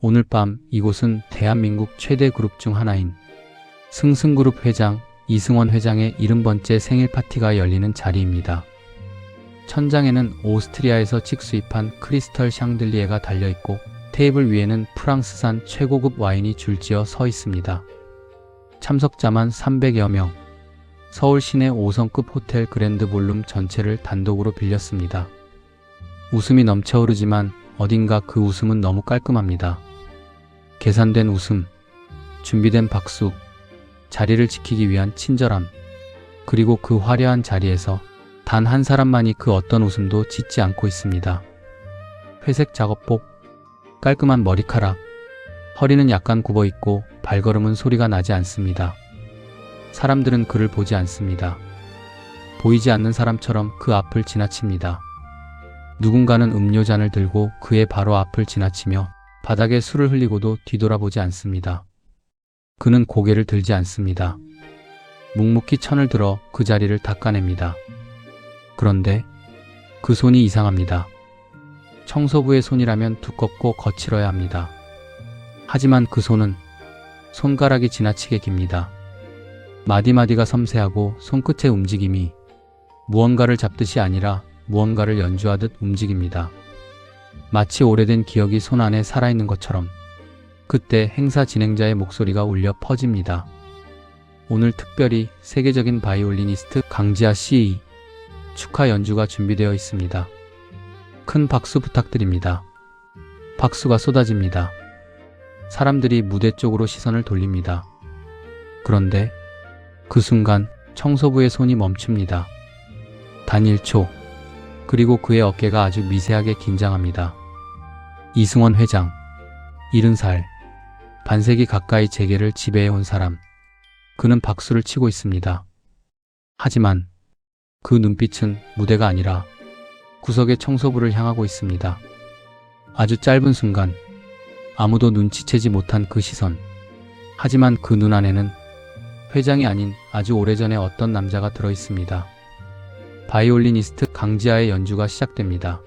오늘 밤 이곳은 대한민국 최대 그룹 중 하나인 승승그룹 회장 이승원 회장의 70번째 생일 파티가 열리는 자리입니다. 천장에는 오스트리아에서 직수입한 크리스털 샹들리에가 달려있고 테이블 위에는 프랑스산 최고급 와인이 줄지어 서 있습니다. 참석자만 300여 명. 서울 시내 5성급 호텔 그랜드 볼룸 전체를 단독으로 빌렸습니다. 웃음이 넘쳐 흐르지만 어딘가 그 웃음은 너무 깔끔합니다. 계산된 웃음, 준비된 박수, 자리를 지키기 위한 친절함, 그리고 그 화려한 자리에서 단 한 사람만이 그 어떤 웃음도 짓지 않고 있습니다. 회색 작업복, 깔끔한 머리카락, 허리는 약간 굽어있고 발걸음은 소리가 나지 않습니다. 사람들은 그를 보지 않습니다. 보이지 않는 사람처럼 그 앞을 지나칩니다. 누군가는 음료잔을 들고 그의 바로 앞을 지나치며 바닥에 술을 흘리고도 뒤돌아보지 않습니다. 그는 고개를 들지 않습니다. 묵묵히 천을 들어 그 자리를 닦아냅니다. 그런데 그 손이 이상합니다. 청소부의 손이라면 두껍고 거칠어야 합니다. 하지만 그 손은 손가락이 지나치게 깁니다. 마디마디가 섬세하고 손끝의 움직임이 무언가를 잡듯이 아니라 무언가를 연주하듯 움직입니다. 마치 오래된 기억이 손 안에 살아있는 것처럼 그때 행사 진행자의 목소리가 울려 퍼집니다. 오늘 특별히 세계적인 바이올리니스트 강지아 씨 축하 연주가 준비되어 있습니다. 큰 박수 부탁드립니다. 박수가 쏟아집니다. 사람들이 무대 쪽으로 시선을 돌립니다. 그런데 그 순간 청소부의 손이 멈춥니다. 단 1초. 그리고 그의 어깨가 아주 미세하게 긴장합니다. 이승원 회장, 70살, 반세기 가까이 재계를 지배해온 사람. 그는 박수를 치고 있습니다. 하지만 그 눈빛은 무대가 아니라 구석의 청소부를 향하고 있습니다. 아주 짧은 순간, 아무도 눈치채지 못한 그 시선. 하지만 그 눈 안에는 회장이 아닌 아주 오래전에 어떤 남자가 들어있습니다. 바이올리니스트 강지아의 연주가 시작됩니다.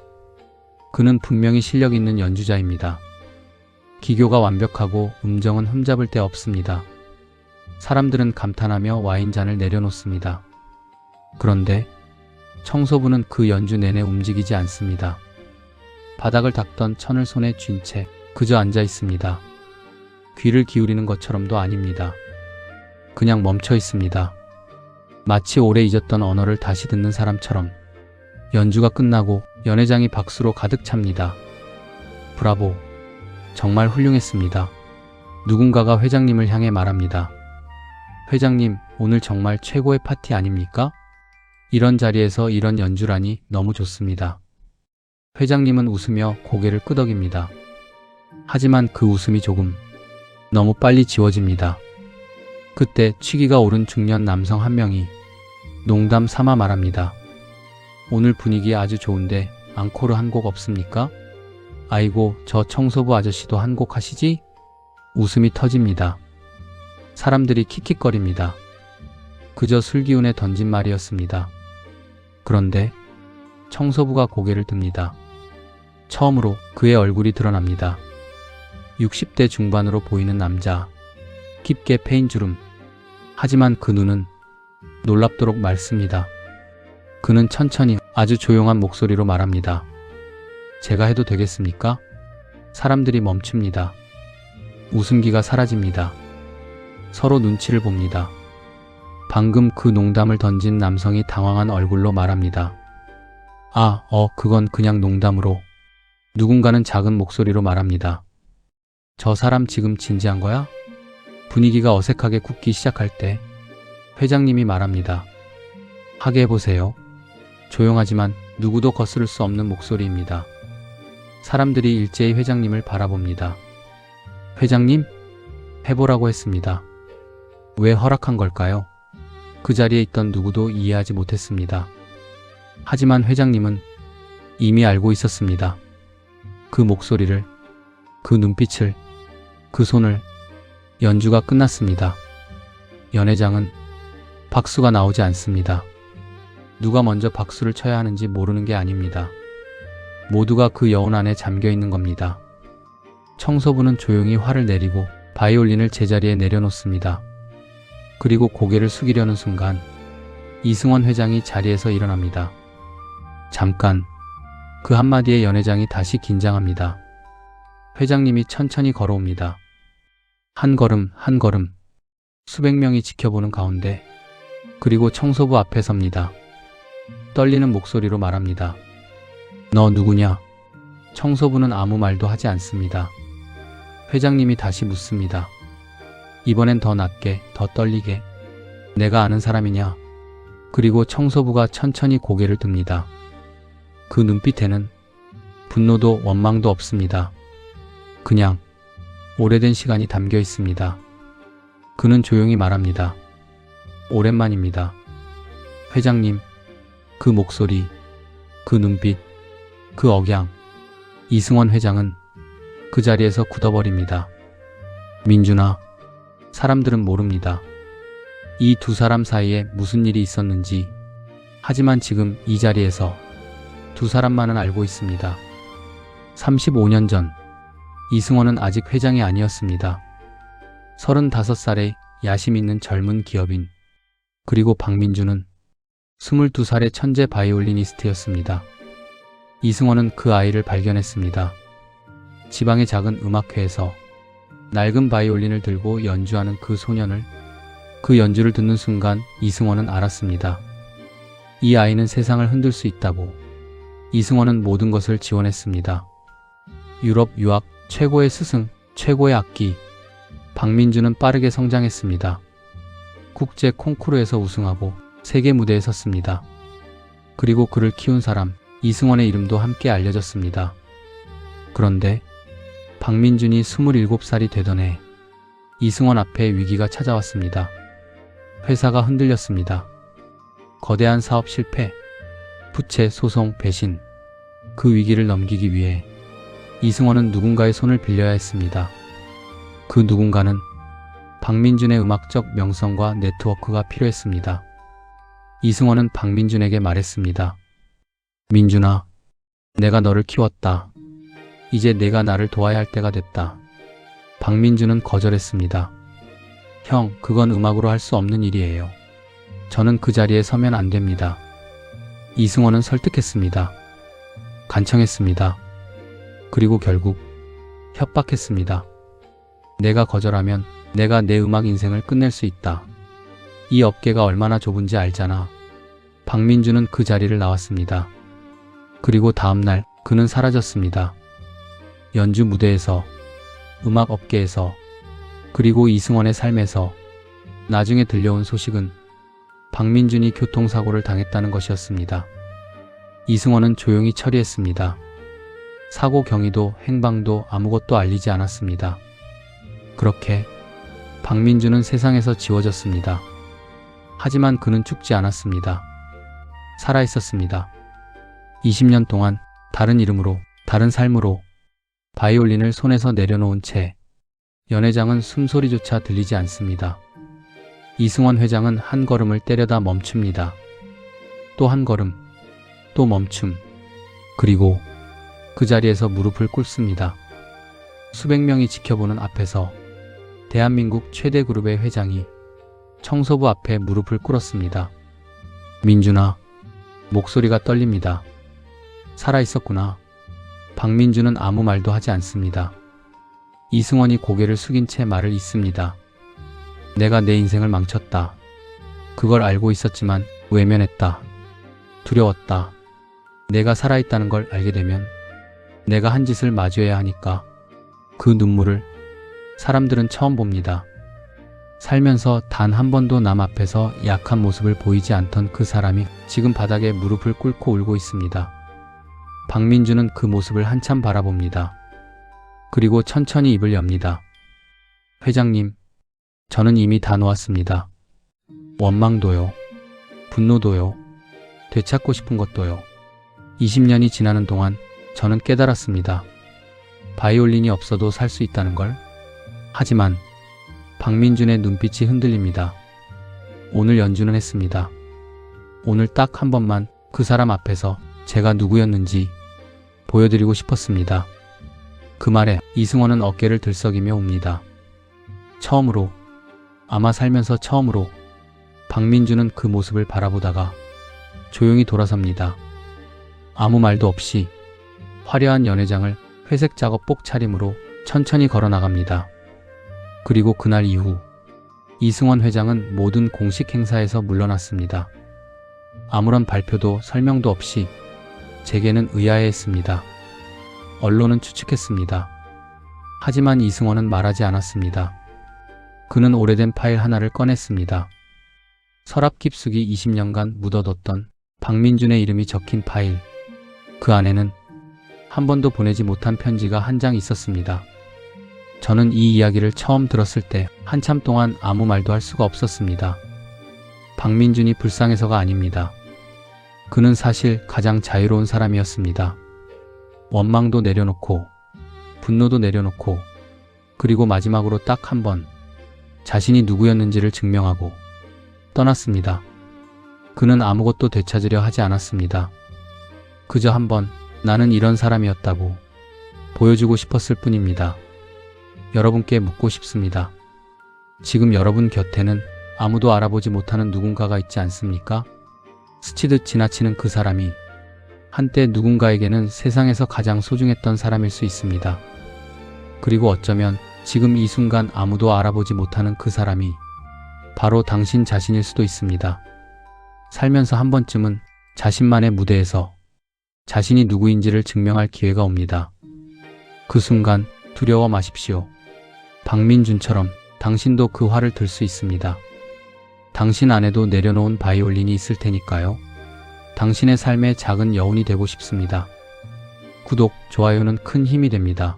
그는 분명히 실력 있는 연주자입니다. 기교가 완벽하고 음정은 흠잡을 데 없습니다. 사람들은 감탄하며 와인잔을 내려놓습니다. 그런데 청소부는 그 연주 내내 움직이지 않습니다. 바닥을 닦던 천을 손에 쥔 채 그저 앉아 있습니다. 귀를 기울이는 것처럼도 아닙니다. 그냥 멈춰 있습니다. 마치 오래 잊었던 언어를 다시 듣는 사람처럼. 연주가 끝나고 연회장이 박수로 가득 찹니다. 브라보. 정말 훌륭했습니다. 누군가가 회장님을 향해 말합니다. 회장님, 오늘 정말 최고의 파티 아닙니까? 이런 자리에서 이런 연주라니 너무 좋습니다. 회장님은 웃으며 고개를 끄덕입니다. 하지만 그 웃음이 조금 너무 빨리 지워집니다. 그때 취기가 오른 중년 남성 한 명이 농담 삼아 말합니다. 오늘 분위기 아주 좋은데 앙코르 한 곡 없습니까? 아이고, 저 청소부 아저씨도 한 곡 하시지? 웃음이 터집니다. 사람들이 킥킥거립니다. 그저 술기운에 던진 말이었습니다. 그런데 청소부가 고개를 듭니다. 처음으로 그의 얼굴이 드러납니다. 60대 중반으로 보이는 남자. 깊게 패인 주름. 하지만 그 눈은 놀랍도록 맑습니다. 그는 천천히 아주 조용한 목소리로 말합니다. 제가 해도 되겠습니까? 사람들이 멈춥니다. 웃음기가 사라집니다. 서로 눈치를 봅니다. 방금 그 농담을 던진 남성이 당황한 얼굴로 말합니다. 그건 그냥 농담으로. 누군가는 작은 목소리로 말합니다. 저 사람 지금 진지한 거야? 분위기가 어색하게 굳기 시작할 때 회장님이 말합니다. 하게 해보세요. 조용하지만 누구도 거스를 수 없는 목소리입니다. 사람들이 일제히 회장님을 바라봅니다. 회장님? 해보라고 했습니다. 왜 허락한 걸까요? 그 자리에 있던 누구도 이해하지 못했습니다. 하지만 회장님은 이미 알고 있었습니다. 그 목소리를, 그 눈빛을, 그 손을. 연주가 끝났습니다. 연회장은 박수가 나오지 않습니다. 누가 먼저 박수를 쳐야 하는지 모르는 게 아닙니다. 모두가 그 여운 안에 잠겨 있는 겁니다. 청소부는 조용히 화를 내리고 바이올린을 제자리에 내려놓습니다. 그리고 고개를 숙이려는 순간 이승원 회장이 자리에서 일어납니다. 잠깐, 그 한마디에 연회장이 다시 긴장합니다. 회장님이 천천히 걸어옵니다. 한 걸음 한 걸음 수백 명이 지켜보는 가운데 그리고 청소부 앞에 섭니다. 떨리는 목소리로 말합니다. 너 누구냐? 청소부는 아무 말도 하지 않습니다. 회장님이 다시 묻습니다. 이번엔 더 낮게, 더 떨리게. 내가 아는 사람이냐? 그리고 청소부가 천천히 고개를 듭니다. 그 눈빛에는 분노도 원망도 없습니다. 그냥 오래된 시간이 담겨 있습니다. 그는 조용히 말합니다. 오랜만입니다. 회장님, 그 목소리, 그 눈빛, 그 억양. 이승원 회장은 그 자리에서 굳어버립니다. 민준아, 사람들은 모릅니다. 이 두 사람 사이에 무슨 일이 있었는지. 하지만 지금 이 자리에서 두 사람만은 알고 있습니다. 35년 전 이승원은 아직 회장이 아니었습니다. 35살의 야심 있는 젊은 기업인, 그리고 박민주는 22살의 천재 바이올리니스트였습니다. 이승원은 그 아이를 발견했습니다. 지방의 작은 음악회에서 낡은 바이올린을 들고 연주하는 그 소년을, 그 연주를 듣는 순간 이승원은 알았습니다. 이 아이는 세상을 흔들 수 있다고. 이승원은 모든 것을 지원했습니다. 유럽 유학, 최고의 스승, 최고의 악기. 박민주는 빠르게 성장했습니다. 국제 콩쿠르에서 우승하고 세계 무대에 섰습니다. 그리고 그를 키운 사람, 이승원의 이름도 함께 알려졌습니다. 그런데 박민준이 27살이 되던 해 이승원 앞에 위기가 찾아왔습니다. 회사가 흔들렸습니다. 거대한 사업 실패, 부채, 소송, 배신. 그 위기를 넘기기 위해 이승원은 누군가의 손을 빌려야 했습니다. 그 누군가는 박민준의 음악적 명성과 네트워크가 필요했습니다. 이승원은 박민준에게 말했습니다. 민준아, 내가 너를 키웠다. 이제 내가 나를 도와야 할 때가 됐다. 박민준은 거절했습니다. 형, 그건 음악으로 할 수 없는 일이에요. 저는 그 자리에 서면 안 됩니다. 이승원은 설득했습니다. 간청했습니다. 그리고 결국 협박했습니다. 내가 거절하면 내가 내 음악 인생을 끝낼 수 있다. 이 업계가 얼마나 좁은지 알잖아. 박민준은 그 자리를 나왔습니다. 그리고 다음날 그는 사라졌습니다. 연주 무대에서, 음악 업계에서, 그리고 이승원의 삶에서. 나중에 들려온 소식은 박민준이 교통사고를 당했다는 것이었습니다. 이승원은 조용히 처리했습니다. 사고 경위도 행방도 아무것도 알리지 않았습니다. 그렇게 박민준은 세상에서 지워졌습니다. 하지만 그는 죽지 않았습니다. 살아있었습니다. 20년 동안 다른 이름으로, 다른 삶으로 바이올린을 손에서 내려놓은 채 연회장은 숨소리조차 들리지 않습니다. 이승원 회장은 한 걸음을 때려다 멈춥니다. 또 한 걸음, 또 멈춤. 그리고 그 자리에서 무릎을 꿇습니다. 수백 명이 지켜보는 앞에서 대한민국 최대 그룹의 회장이 청소부 앞에 무릎을 꿇었습니다. 민준아, 목소리가 떨립니다. 살아있었구나. 박민준은 아무 말도 하지 않습니다. 이승원이 고개를 숙인 채 말을 잇습니다. 내가 내 인생을 망쳤다. 그걸 알고 있었지만 외면했다. 두려웠다. 내가 살아있다는 걸 알게 되면 내가 한 짓을 마주해야 하니까. 그 눈물을 사람들은 처음 봅니다. 살면서 단 한 번도 남 앞에서 약한 모습을 보이지 않던 그 사람이 지금 바닥에 무릎을 꿇고 울고 있습니다. 박민준은 그 모습을 한참 바라봅니다. 그리고 천천히 입을 엽니다. 회장님, 저는 이미 다 놓았습니다. 원망도요, 분노도요, 되찾고 싶은 것도요. 20년이 지나는 동안 저는 깨달았습니다. 바이올린이 없어도 살 수 있다는 걸. 하지만 박민준의 눈빛이 흔들립니다. 오늘 연주는 했습니다. 오늘 딱 한 번만 그 사람 앞에서 제가 누구였는지 보여드리고 싶었습니다. 그 말에 이승원은 어깨를 들썩이며 웁니다. 처음으로, 아마 살면서 처음으로 박민주는 그 모습을 바라보다가 조용히 돌아섭니다. 아무 말도 없이 화려한 연회장을 회색 작업복 차림으로 천천히 걸어 나갑니다. 그리고 그날 이후 이승원 회장은 모든 공식 행사에서 물러났습니다. 아무런 발표도 설명도 없이 제게는 의아해했습니다. 언론은 추측했습니다. 하지만 이승원은 말하지 않았습니다. 그는 오래된 파일 하나를 꺼냈습니다. 서랍 깊숙이 20년간 묻어뒀던 박민준의 이름이 적힌 파일. 그 안에는 한 번도 보내지 못한 편지가 한 장 있었습니다. 저는 이 이야기를 처음 들었을 때 한참 동안 아무 말도 할 수가 없었습니다. 박민준이 불쌍해서가 아닙니다. 그는 사실 가장 자유로운 사람이었습니다. 원망도 내려놓고 분노도 내려놓고 그리고 마지막으로 딱 한 번 자신이 누구였는지를 증명하고 떠났습니다. 그는 아무것도 되찾으려 하지 않았습니다. 그저 한번 나는 이런 사람이었다고 보여주고 싶었을 뿐입니다. 여러분께 묻고 싶습니다. 지금 여러분 곁에는 아무도 알아보지 못하는 누군가가 있지 않습니까? 스치듯 지나치는 그 사람이 한때 누군가에게는 세상에서 가장 소중했던 사람일 수 있습니다. 그리고 어쩌면 지금 이 순간 아무도 알아보지 못하는 그 사람이 바로 당신 자신일 수도 있습니다. 살면서 한 번쯤은 자신만의 무대에서 자신이 누구인지를 증명할 기회가 옵니다. 그 순간 두려워 마십시오. 박민준처럼 당신도 그 활을 들 수 있습니다. 당신 안에도 내려놓은 바이올린이 있을 테니까요. 당신의 삶의 작은 여운이 되고 싶습니다. 구독, 좋아요는 큰 힘이 됩니다.